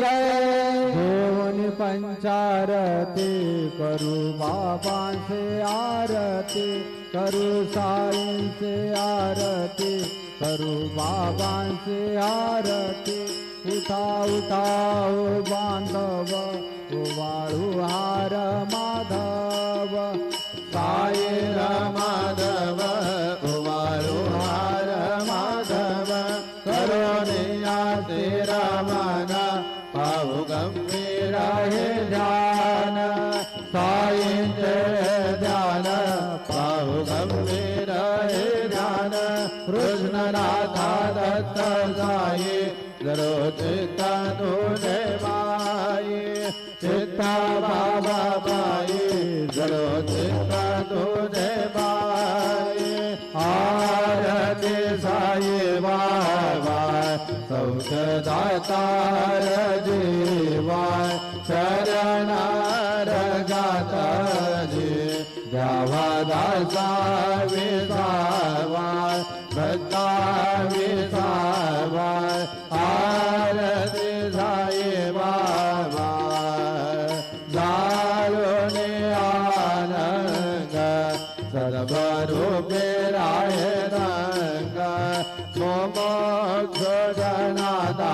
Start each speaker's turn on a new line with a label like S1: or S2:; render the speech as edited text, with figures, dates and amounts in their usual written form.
S1: जय।
S2: देवनी पंचारती करू बाबा से आरती, करू साईं से आरती, करू बाबा से आरती। उठा उठाओ बांधव वाळू हार माधव,
S1: साई माधव उवाळू हार माधव, करुणिया ते रमना पाहु गंभीर हे ध्यान। साईंचे ध्यान पाहु गंभीर हे ध्यान। कृष्णनाथा दत्त साई जरो चित्ता तुझे माई, चित्ता बाबा बाई जरो चित्ता तुझे बाई। आरती साई वाय सौख्यदातार जीवाय, शरणार गाता जी द्यावा दासा विसावाय, भक्ता विसावाय। आरती साई बाबा जालुने आनंद, सर्वरूपे राय रंग, मोमोक्ष जनादा